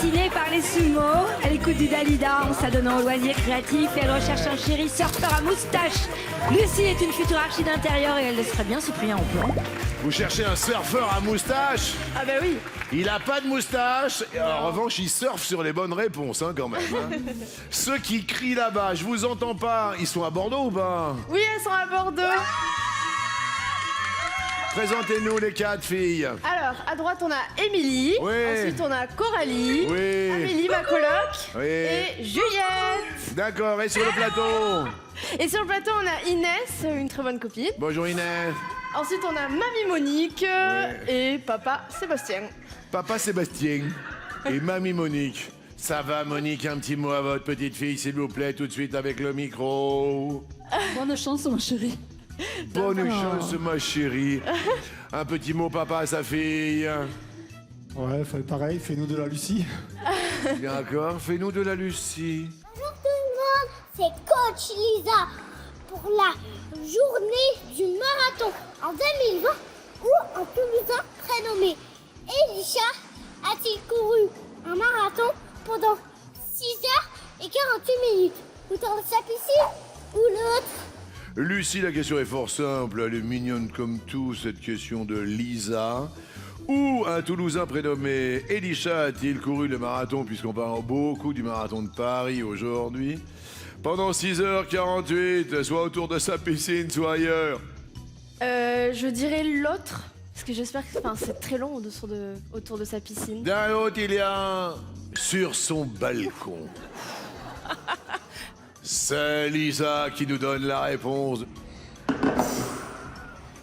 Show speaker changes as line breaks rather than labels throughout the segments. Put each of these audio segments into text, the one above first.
fascinée par les sumos. Elle écoute du Dalida en s'adonnant aux loisirs créatifs et elle recherche un chéri surfeur à moustache. Lucie est une future archi d'intérieur et elle laisserait bien Cyprien en plan.
Vous cherchez un surfeur à moustache?
Ah bah oui.
Il a pas de moustache. Et en revanche, il surfe sur les bonnes réponses, hein, quand même. Hein. Ceux qui crient là-bas, je vous entends pas. Ils sont à Bordeaux ou pas?
Oui, elles sont à Bordeaux.
Présentez-nous les quatre filles.
Alors, à droite, on a Émilie.
Oui.
Ensuite, on a Coralie.
Oui.
Amélie, ma coloc.
Oui.
Et Juliette.
D'accord, et sur le plateau?
Et sur le plateau, on a Inès, une très bonne copine.
Bonjour Inès.
Ensuite, on a Mamie Monique et Papa Sébastien.
Papa Sébastien et Mamie Monique. Ça va Monique, un petit mot à votre petite fille, s'il vous plaît, tout de suite avec le micro.
Bonne chance, mon chéri.
Bonne chance, ma chérie. Un petit mot, papa, à sa fille.
Ouais, pareil, fais-nous de la Lucie.
D'accord, fais-nous de la Lucie.
Bonjour tout le monde, c'est Coach Lisa pour la journée du marathon en 2020 où un Toulousain prénommé Elisha a-t-il couru un marathon pendant 6h48 minutes. Ou dans sa piscine ou l'autre.
Lucie, la question est fort simple. Elle est mignonne comme tout, cette question de Lisa. Où un Toulousain prénommé Elisha a-t-il couru le marathon, puisqu'on parle beaucoup du marathon de Paris aujourd'hui, pendant 6h48, soit autour de sa piscine, soit ailleurs?
Je dirais l'autre, parce que j'espère que c'est très long autour de sa piscine.
D'un l'autre, il y a sur son balcon. C'est Lisa qui nous donne la réponse.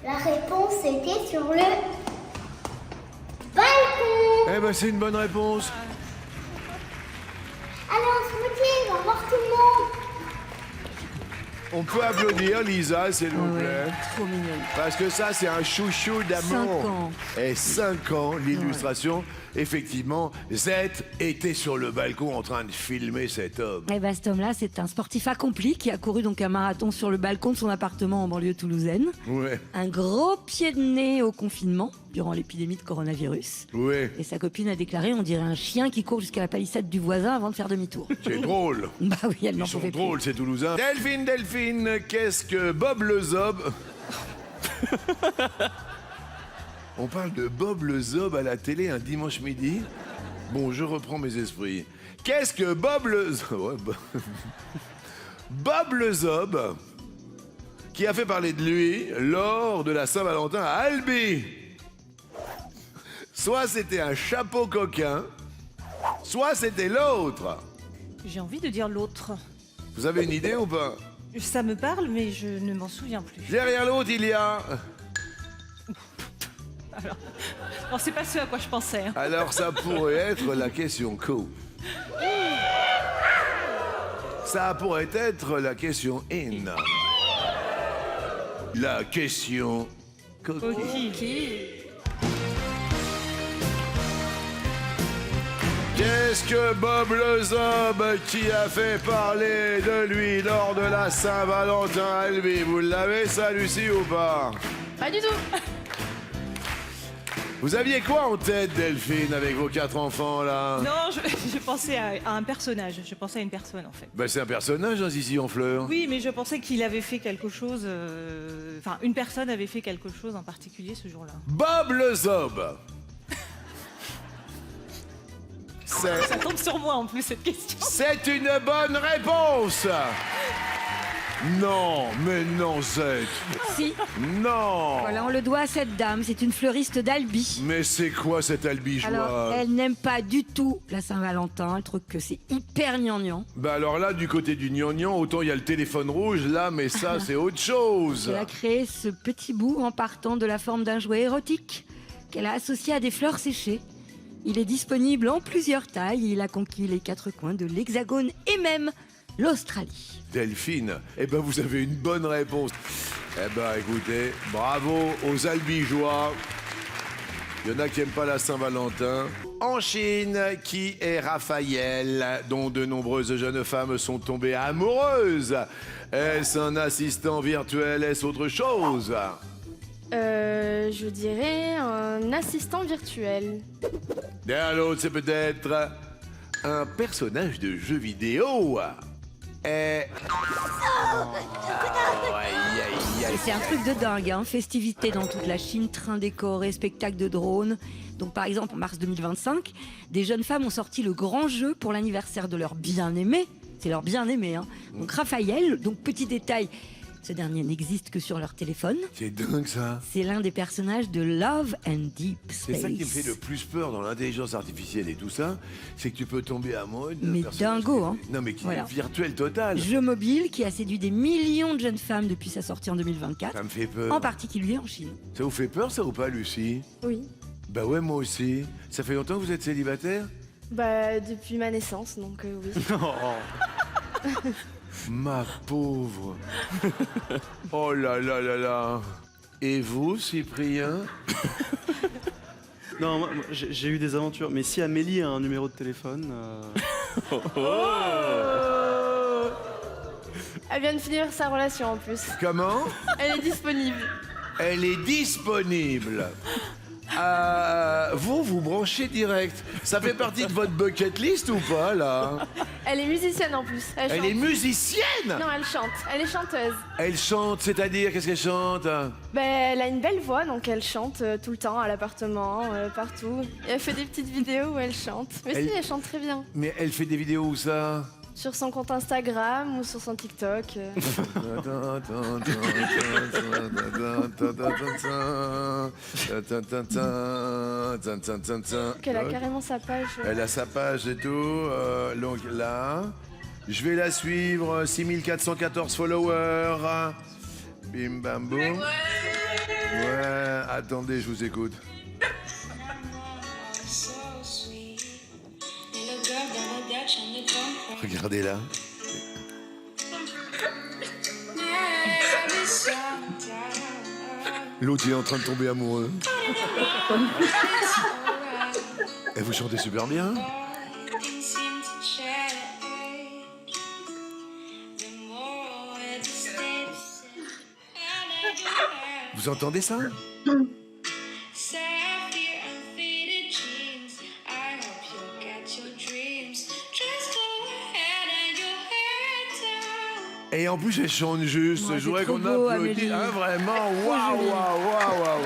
La réponse était sur le balcon.
Eh ben, c'est une bonne réponse.
Alors, smoothie, au revoir tout le monde.
On peut applaudir Lisa, s'il vous plaît.
Trop mignonne.
Parce que ça, c'est un chouchou d'amour.
5 ans.
Et 5 ans, l'illustration. Effectivement, Z était sur le balcon en train de filmer cet homme.
Eh ben, cet homme-là, c'est un sportif accompli qui a couru donc un marathon sur le balcon de son appartement en banlieue toulousaine.
Ouais,
Un gros pied de nez au confinement durant l'épidémie de coronavirus.
ouais.
Et sa copine a déclaré on dirait un chien qui court jusqu'à la palissade du voisin avant de faire demi-tour.
C'est drôle.
Bah oui, elle n'en
Ils sont
pouvait plus.
drôles, ces Toulousains. Delphine, qu'est-ce que Bob le Zob? On parle de Bob le Zob à la télé un dimanche midi? Bon, je reprends mes esprits. Qu'est-ce que Bob le Zob? Ouais, Bob le Zob, qui a fait parler de lui lors de la Saint-Valentin à Albi. Soit c'était un chapeau coquin, soit c'était l'autre.
J'ai envie de dire l'autre.
Vous avez une idée ou pas?
Ça me parle, mais je ne m'en souviens plus.
Derrière l'autre, il y a...
Non, c'est pas ce à quoi je pensais. Hein.
Alors ça pourrait être la question co. Ça pourrait être la question in. La question coquille. Qu'est-ce que Bob le Zob qui a fait parler de lui lors de la Saint-Valentin à Albi? Vous l'avez ça, Lucie, ou pas?
Pas du tout.
Vous aviez quoi en tête, Delphine, avec vos 4 enfants, là?
Non, je pensais à un personnage. Je pensais à une personne, en fait.
Ben, c'est un personnage, hein, Zizi en fleurs.
Oui, mais je pensais qu'il avait fait quelque chose... Enfin, une personne avait fait quelque chose en particulier ce jour-là.
Bob le Zob.
Ça tombe sur moi, en plus, cette question.
C'est une bonne réponse. Non, mais non, Zed.
Si,
Non.
voilà, on le doit à cette dame. C'est une fleuriste d'Albi.
Mais c'est quoi cette albigeoise?
Alors, elle n'aime pas du tout la Saint-Valentin. Elle trouve que c'est hyper gnangnan.
Bah alors là, du côté du gnangnan, autant il y a le téléphone rouge, là, mais ça, c'est autre chose.
Elle a créé ce petit bout en partant de la forme d'un jouet érotique qu'elle a associé à des fleurs séchées. Il est disponible en plusieurs tailles. Il a conquis les 4 coins de l'Hexagone et même l'Australie.
Delphine, eh ben vous avez une bonne réponse. Eh ben écoutez, bravo aux albigeois. Il y en a qui n'aiment pas la Saint-Valentin. En Chine, qui est Raphaël, dont de nombreuses jeunes femmes sont tombées amoureuses? Est-ce un assistant virtuel? Est-ce autre chose?
Je dirais un assistant virtuel.
Derrière l'autre, c'est peut-être un personnage de jeu vidéo. Et...
Et c'est un truc de dingue, hein. Festivités dans toute la Chine, train décoré, spectacle de drones. Donc par exemple, en mars 2025, des jeunes femmes ont sorti le grand jeu pour l'anniversaire de leur bien-aimé. C'est leur bien-aimé, hein. Donc Raphaël, donc petit détail, ce dernier n'existe que sur leur téléphone.
C'est dingue ça.
C'est l'un des personnages de Love and Deep
C'est
Space.
ça qui me fait le plus peur dans l'intelligence artificielle et tout ça, c'est que tu peux tomber amoureux d'un
Mais
personnage
dingo,
qui-
hein.
Non mais qui
Voilà.
est virtuel total.
Jeu mobile qui a séduit des millions de jeunes femmes depuis sa sortie en 2024,
Ça me fait peur.
en particulier en Chine.
Ça vous fait peur ça ou pas, Lucie?
Oui.
Bah ouais, moi aussi. Ça fait longtemps que vous êtes célibataire?
Bah, depuis ma naissance, donc oui.
Ma pauvre. Oh là là là là. Et vous, Cyprien?
Non, moi, j'ai eu des aventures. Mais si Amélie a un numéro de téléphone...
Elle vient de finir sa relation en plus.
Comment?
Elle est disponible.
Elle est disponible. Vous branchez direct. Ça fait partie de votre bucket list ou pas, là?
Elle est musicienne en plus. Elle
Elle
chante.
est musicienne?
Non, elle chante. Elle est chanteuse.
Elle chante, c'est-à-dire, qu'est-ce qu'elle chante?
Ben, elle a une belle voix, donc elle chante tout le temps à l'appartement, partout. Et elle fait des petites vidéos où elle chante. Mais
Elle-
si, elle chante très bien.
Mais elle fait des vidéos où ça?
Sur son compte Instagram ou sur son TikTok. Elle a carrément sa page.
Elle a sa page et tout. Donc là, je vais la suivre. 6414 followers. Bim bam boum. Ouais, attendez, je vous écoute. Regardez là. L'autre, il est en train de tomber amoureux. Et vous chantez super bien. Vous entendez ça? Et en plus, elle chante juste.
Ouais,
Je voudrais
c'est trop
qu'on
beau,
applaudisse.
Amélie.
Hein, vraiment,
Trop
waouh,
joli.
waouh, waouh, waouh.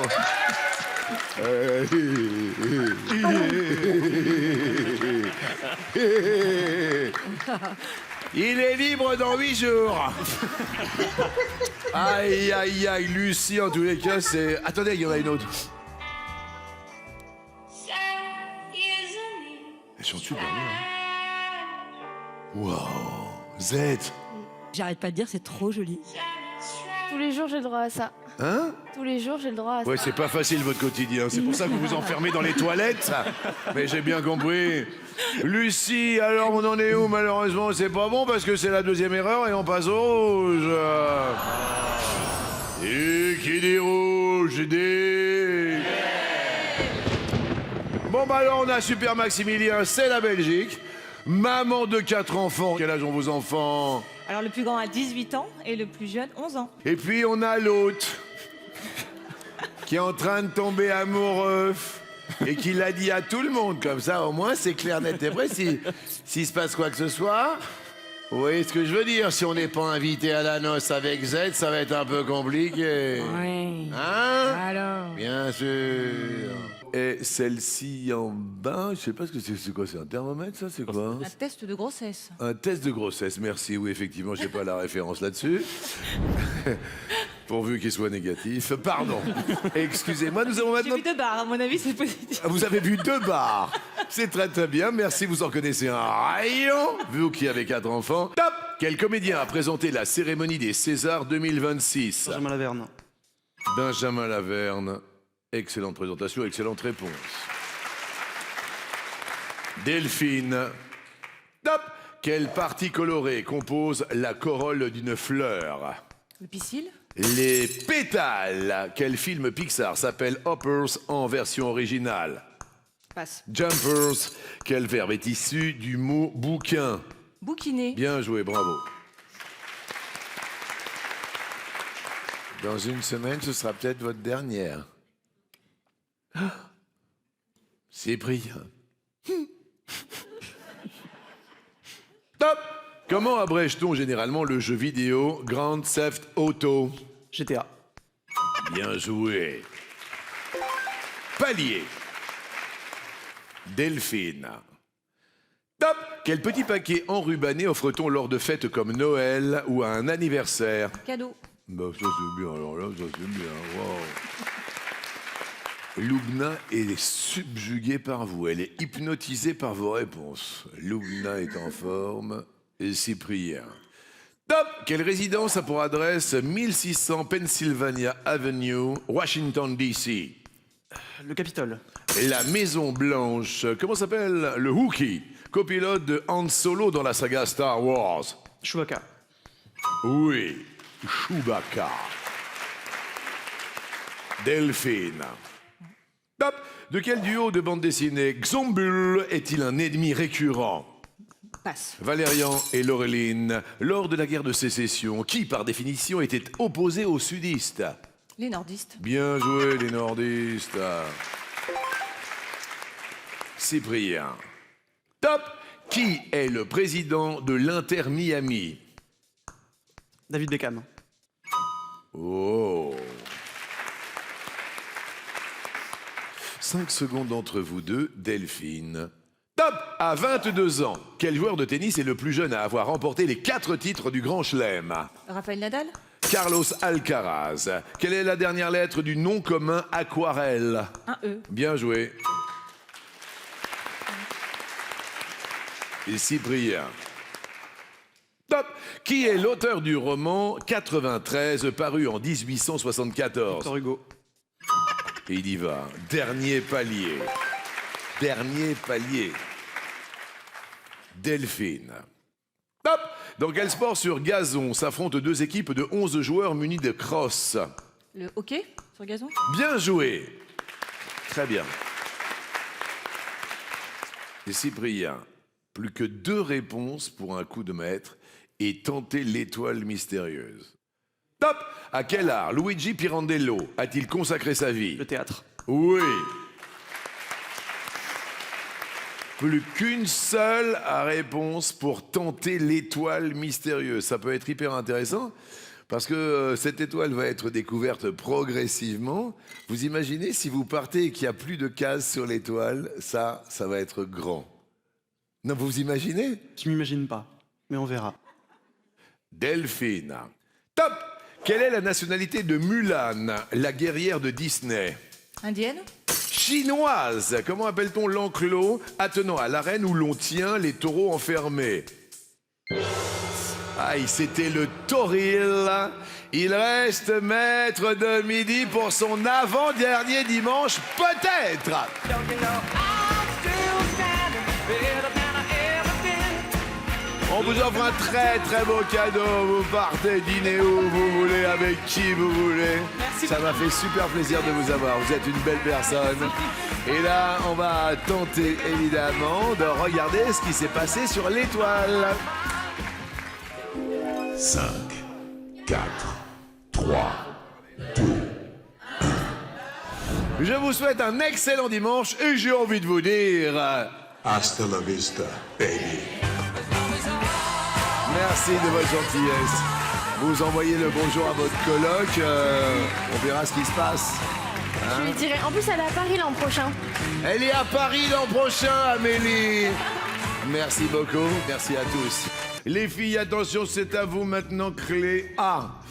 Il est libre dans 8 jours. Aïe, aïe, aïe, Lucie, en tous les cas, c'est... Attendez, il y en a une autre. Elle chante super bien. Waouh. Z.
J'arrête pas de dire, c'est trop joli.
Tous les jours, j'ai le droit à ça.
Hein?
Tous les jours, j'ai le droit à ça.
Ouais, c'est pas facile votre quotidien. C'est pour ça que vous vous enfermez dans les toilettes. Mais j'ai bien compris. Lucie, alors on en est où? Malheureusement, c'est pas bon parce que c'est la deuxième erreur et on passe au rouge. Et qui dit rouge dit... Bon, bah alors on a Super Maximilien, c'est la Belgique. Maman de 4 enfants. Quel âge ont vos enfants?
Alors le plus grand a 18 ans et le plus jeune 11 ans.
Et puis on a l'autre qui est en train de tomber amoureux et qui l'a dit à tout le monde. Comme ça, au moins, c'est clair, net et précis. S'il se passe quoi que ce soit, vous voyez ce que je veux dire? Si on n'est pas invité à la noce avec Z, ça va être un peu compliqué.
Ouais.
Hein?
Alors.
Bien sûr. Et celle-ci en bas, je sais pas ce que c'est. C'est quoi? C'est un thermomètre, ça? C'est quoi?
Un test de grossesse.
Un test de grossesse, merci. Oui, effectivement, j'ai pas la référence là-dessus. Pourvu qu'il soit négatif. Pardon. Excusez-moi, nous avons
J'ai
maintenant...
vu 2 barres, à mon avis c'est positif.
Vous avez vu 2 barres. C'est très très bien. Merci, vous en connaissez un rayon. Vous qui avez 4 enfants. Top. Quel comédien a présenté la cérémonie des Césars 2026?
Benjamin Laverne.
Benjamin Laverne. Excellente présentation, excellente réponse. Delphine. Top. Quelle partie colorée compose la corolle d'une fleur?
Le piscile.
Les pétales. Quel film Pixar s'appelle Hoppers en version originale?
Passe.
Jumpers. Quel verbe est issu du mot bouquin?
Bouquiner.
Bien joué, bravo. Dans une semaine, ce sera peut-être votre dernière. Cyprien. Comment abrège-t-on généralement le jeu vidéo Grand Theft Auto?
GTA.
Bien joué. Palier. Delphine. Top! Quel petit paquet enrubanné offre-t-on lors de fêtes comme Noël ou à un anniversaire?
Cadeau.
Bah ça c'est bien, alors là, ça c'est bien, wow. Loubna est subjuguée par vous, elle est hypnotisée par vos réponses. Loubna est en forme, et Cyprien. Top! Quelle résidence a pour adresse 1600 Pennsylvania Avenue, Washington DC?
Le Capitole.
La Maison Blanche, comment s'appelle le Wookiee, copilote de Han Solo dans la saga Star Wars?
Chewbacca.
Oui, Chewbacca. Delphine. Top! De quel duo de bande dessinée Xombul est-il un ennemi récurrent?
Passe.
Valérian et Laureline, lors de la guerre de sécession, qui par définition était opposé aux sudistes?
Les nordistes.
Bien joué les nordistes. Cyprien. Top! Qui est le président de l'Inter Miami?
David Beckham.
Oh. 5 secondes entre vous deux, Delphine. Top! À 22 ans, quel joueur de tennis est le plus jeune à avoir remporté les 4 titres du Grand Chelem?
Raphaël Nadal.
Carlos Alcaraz. Quelle est la dernière lettre du nom commun aquarelle?
Un E.
Bien joué. Et Cyprien. Top! Qui est l'auteur du roman 93 paru en 1874?
Victor Hugo.
Et il y va. Dernier palier. Dernier palier. Delphine. Top! Dans quel sport sur gazon s'affrontent 2 équipes de 11 joueurs munis de crosses?
Le hockey sur gazon.
Bien joué. Très bien. Et Cyprien, plus que 2 réponses pour un coup de maître et tenter l'étoile mystérieuse. Top! À quel art Luigi Pirandello a-t-il consacré sa vie?
Le théâtre.
Oui. Plus qu'une seule réponse pour tenter l'étoile mystérieuse. Ça peut être hyper intéressant parce que cette étoile va être découverte progressivement. Vous imaginez si vous partez et qu'il n'y a plus de cases sur l'étoile, ça va être grand. Non, vous imaginez?
Je m'imagine pas, mais on verra.
Delphine. Top! Quelle est la nationalité de Mulan, la guerrière de Disney?
Indienne.
Chinoise. Comment appelle-t-on l'enclos attenant à l'arène où l'on tient les taureaux enfermés? Aïe, c'était le toril. Il reste maître de midi pour son avant-dernier dimanche, peut-être. On vous offre un très très beau cadeau. Vous partez dîner où vous voulez, avec qui vous voulez.
Merci.
Ça m'a fait super plaisir de vous avoir. Vous êtes une belle personne. Et là, on va tenter évidemment de regarder ce qui s'est passé sur l'étoile.
5, 4, 3, 2.
Je vous souhaite un excellent dimanche et j'ai envie de vous dire...
Hasta la vista, baby.
Merci de votre gentillesse. Vous envoyez le bonjour à votre coloc. On verra ce qui se passe.
Je lui dirai. En plus, elle est à Paris l'an prochain.
Elle est à Paris l'an prochain, Amélie. Merci beaucoup. Merci à tous. Les filles, attention, c'est à vous maintenant. Clé A.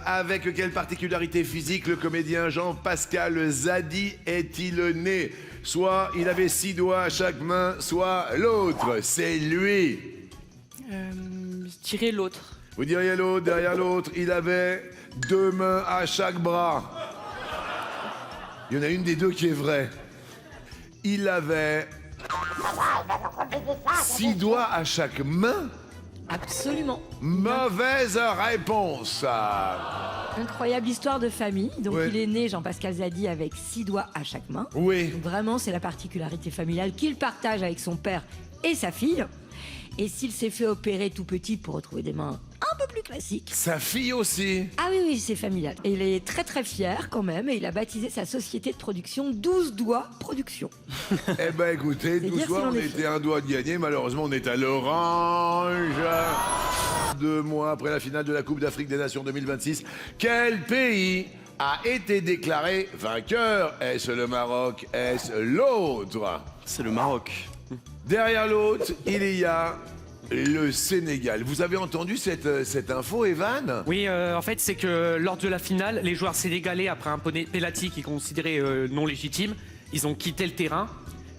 Avec quelle particularité physique le comédien Jean-Pascal Zadi est-il né? Soit il avait 6 doigts à chaque main, soit l'autre. C'est lui.
Je dirais l'autre.
Vous diriez l'autre, derrière l'autre, il avait 2 mains à chaque bras. Il y en a une des 2 qui est vraie. Il avait 6 doigts à chaque main.
Absolument.
Mauvaise réponse.
Incroyable histoire de famille. Donc
Ouais.
il est né, Jean-Pascal Zadi, avec 6 doigts à chaque main.
Oui.
Donc vraiment, c'est la particularité familiale qu'il partage avec son père et sa fille. Et s'il s'est fait opérer tout petit pour retrouver des mains un peu plus classiques.
Sa fille aussi.
Ah oui, oui, c'est familial. Et il est très très fier quand même, et il a baptisé sa société de production 12 doigts production.
Eh ben écoutez,
C'est
12
dire
fois,
s'il en
on
est
était un doigt de gagner. Malheureusement, on est à l'orange. 2 mois après la finale de la Coupe d'Afrique des Nations 2026, quel pays a été déclaré vainqueur? Est-ce le Maroc? Est-ce l'autre?
C'est le Maroc.
Derrière l'autre, il y a le Sénégal. Vous avez entendu cette info, Evan?
Oui, en fait, c'est que lors de la finale, les joueurs sénégalais, après un penalty qui est considéré non légitime, ils ont quitté le terrain.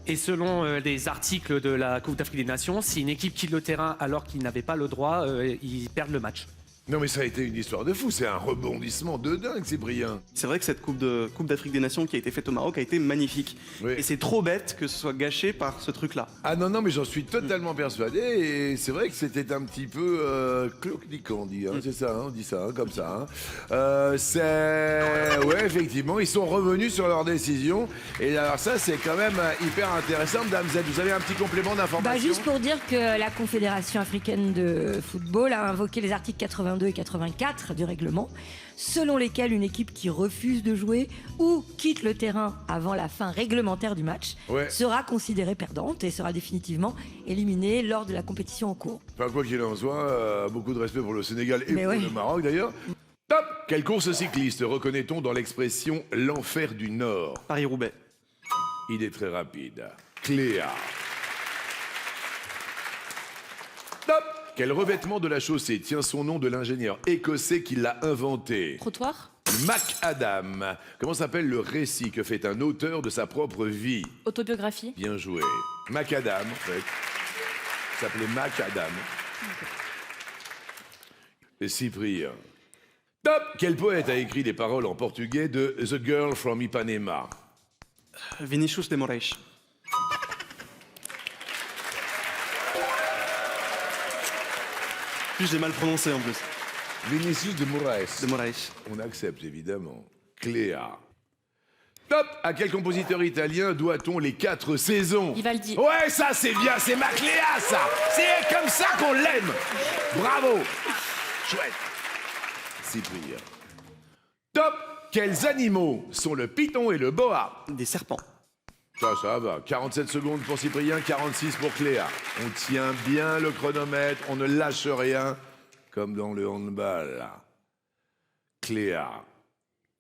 Et selon les articles de la Coupe d'Afrique des Nations, si une équipe quitte le terrain alors qu'ils n'avaient pas le droit, ils perdent le match.
Non mais ça a été une histoire de fou, c'est un rebondissement de dingue, Cyprien.
C'est vrai que cette Coupe d'Afrique des Nations qui a été faite au Maroc a été magnifique.
Oui.
Et c'est trop bête que ce soit gâché par ce truc-là.
Ah non, non, mais j'en suis totalement persuadé, et c'est vrai que c'était un petit peu cloquenicant, on dit, hein, c'est ça, hein, on dit ça, hein, comme ça. Hein. Ouais, effectivement, ils sont revenus sur leur décision, et alors ça, c'est quand même hyper intéressant. Madame Z, vous avez un petit complément d'information?
Bah, juste pour dire que la Confédération africaine de football a invoqué les articles 82 et 84 du règlement, selon lesquels une équipe qui refuse de jouer ou quitte le terrain avant la fin réglementaire du match sera considérée perdante et sera définitivement éliminée lors de la compétition en cours.
Enfin, quoi qu'il en soit, beaucoup de respect pour le Sénégal et
Mais
pour
ouais.
le Maroc d'ailleurs. Top! Quelle course cycliste reconnaît-on dans l'expression l'enfer du Nord?
Paris-Roubaix.
Il est très rapide. Cléa. Top! Quel revêtement de la chaussée tient son nom de l'ingénieur écossais qui l'a inventé?
Trottoir.
MacAdam. Comment s'appelle le récit que fait un auteur de sa propre vie?
Autobiographie.
Bien joué. MacAdam, en fait. Il s'appelait MacAdam. Et Cyprien. Top! Quel poète a écrit les paroles en portugais de The Girl from Ipanema?
Vinicius de Moraes. Plus j'ai mal prononcé en plus.
Vinicius de Moraes.
De Moraes.
On accepte évidemment. Cléa. Top! À quel compositeur italien doit-on les 4 saisons?
Vivaldi.
Ouais, ça c'est bien, c'est ma Cléa, ça! C'est comme ça qu'on l'aime! Bravo! Chouette! Cyprien. Top! Quels animaux sont le python et le boa?
Des serpents.
Ça va. 47 secondes pour Cyprien, 46 pour Cléa. On tient bien le chronomètre, on ne lâche rien, comme dans le handball. Là. Cléa.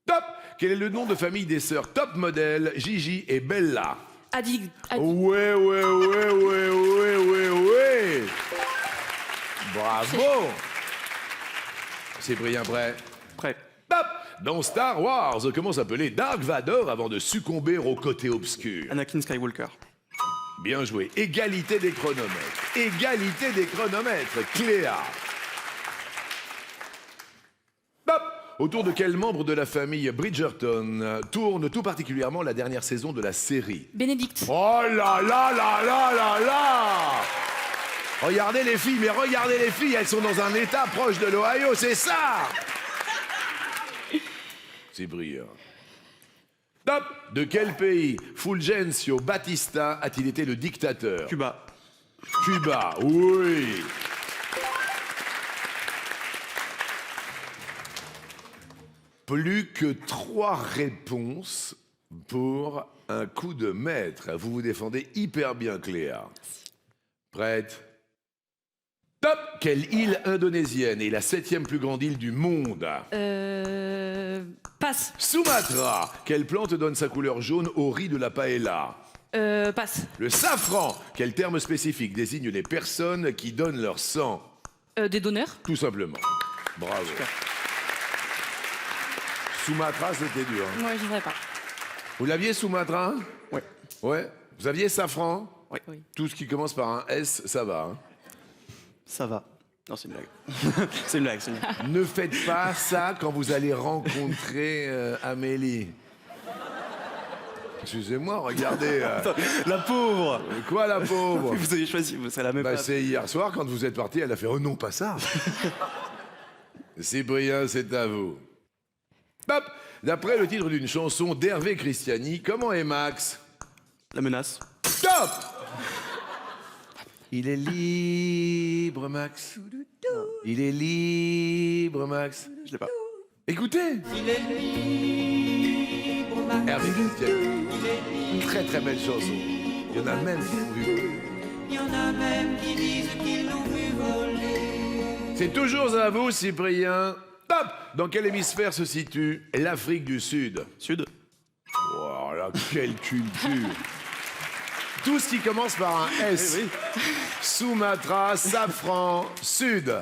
Top! Quel est le nom de famille des sœurs Top Model, Gigi et Bella?
Adi.
Ouais. Bravo! Cyprien prêt?
Prêt.
Top! Dans Star Wars, comment s'appelait Dark Vador avant de succomber au côté obscur?
Anakin Skywalker.
Bien joué. Égalité des chronomètres. Égalité des chronomètres. Cléa. Top! Autour de quel membre de la famille Bridgerton tourne tout particulièrement la dernière saison de la série?
Bénédicte.
Oh là là là là là là! Regardez les filles, mais regardez les filles, elles sont dans un état proche de l'Ohio, c'est ça! C'est brillant. Top! De quel pays Fulgencio Batista a-t-il été le dictateur?
Cuba.
Cuba, oui! Plus que 3 réponses pour un coup de maître. Vous vous défendez hyper bien, Cléa. Prête? Top! Quelle île indonésienne est la 7e plus grande île du monde?
Passe.
Sumatra. Quelle plante donne sa couleur jaune au riz de la paella?
Passe.
Le safran. Quel terme spécifique désigne les personnes qui donnent leur sang?
Des donneurs.
Tout simplement. Bravo. Sumatra, c'était dur. Hein.
Ouais, je ne pas.
Vous l'aviez, Sumatra?
Ouais.
Ouais. Vous aviez safran?
Ouais.
Oui.
Tout ce qui commence par un S, ça va. Hein.
Ça va. Non, c'est une blague. C'est une blague, c'est une blague.
Ne faites pas ça quand vous allez rencontrer Amélie. Excusez-moi, regardez.
La pauvre.
Quoi, la pauvre?
Vous avez choisi, ça la même
Bah,
pas.
c'est hier soir, quand vous êtes parti, elle a fait « Oh non, pas ça !» Cyprien, c'est à vous. Hop! D'après le titre d'une chanson d'Hervé Christiani, comment est Max?
La menace.
Top! Il est libre, Max. Il est libre, Max.
Je l'ai pas.
Écoutez. Hervé Christian. Très très belle chanson. Il y en a même qui l'ont vu. C'est toujours à vous, Cyprien. Top. Dans quel hémisphère se situe l'Afrique du Sud?
Sud.
Oh là, quelle culture. Tout ce qui commence par un S.
Eh oui.
Sumatra, Safran, Sud.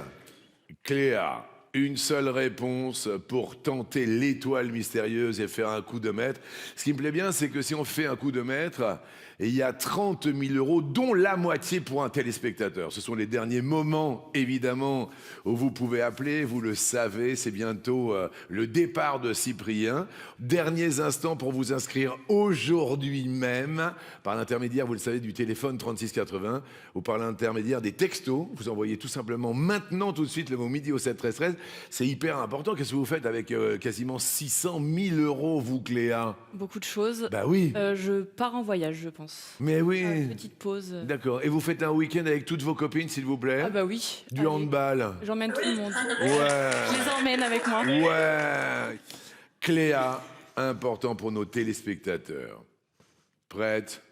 Cléa, une seule réponse pour tenter l'étoile mystérieuse et faire un coup de maître. Ce qui me plaît bien, c'est que si on fait un coup de maître, il y a 30 000 euros, dont la moitié pour un téléspectateur. Ce sont les derniers moments, évidemment, où vous pouvez appeler. Vous le savez, c'est bientôt le départ de Cyprien. Derniers instants pour vous inscrire aujourd'hui même, par l'intermédiaire, vous le savez, du téléphone 3680 ou par l'intermédiaire des textos. Vous envoyez tout simplement maintenant, tout de suite, le mot midi au 7 13 13. C'est hyper important. Qu'est-ce que vous faites avec quasiment 600 000 euros, vous, Cléa?
Beaucoup de choses.
Bah oui.
Je pars en voyage, je pense.
Mais oui.
Une petite pause.
D'accord. Et vous faites un week-end avec toutes vos copines, s'il vous plaît?
Ah bah oui.
Du
Allez.
handball.
J'emmène tout le monde.
Ouais.
Je les emmène avec moi.
Ouais. Cléa, important pour nos téléspectateurs. Prête?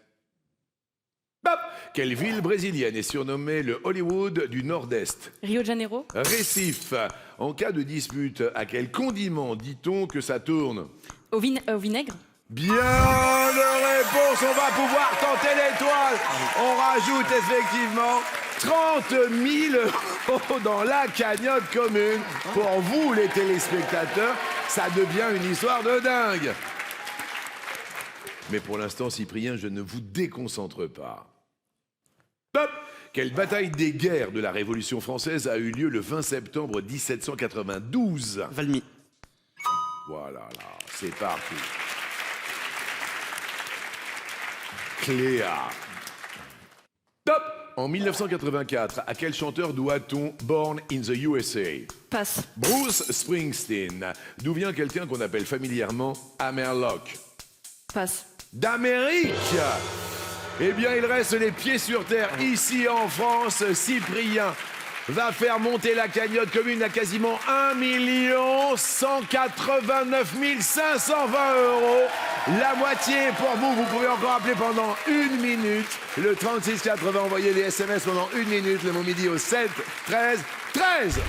Hop. Quelle ville brésilienne est surnommée le Hollywood du Nord-Est?
Rio de Janeiro.
Récif. En cas de dispute, à quel condiment dit-on que ça tourne?
Au vinaigre.
Bien de réponse, on va pouvoir tenter l'étoile. On rajoute effectivement 30 000 euros dans la cagnotte commune. Pour vous, les téléspectateurs, ça devient une histoire de dingue. Mais pour l'instant, Cyprien, je ne vous déconcentre pas. Hop. Quelle bataille des guerres de la Révolution française a eu lieu le 20 septembre 1792?
Valmy.
Voilà, là, c'est parti. Cléa. Top. En 1984, à quel chanteur doit-on Born in the USA?
Passe.
Bruce Springsteen. D'où vient quelqu'un qu'on appelle familièrement Amerloc?
Passe.
D'Amérique. Eh bien, il reste les pieds sur terre ici en France. Cyprien va faire monter la cagnotte commune à quasiment 1 189 520 euros. La moitié pour vous. Vous pouvez encore appeler pendant 1 minute. Le 3680, envoyez les SMS pendant 1 minute. Le mot midi au 7 13 13.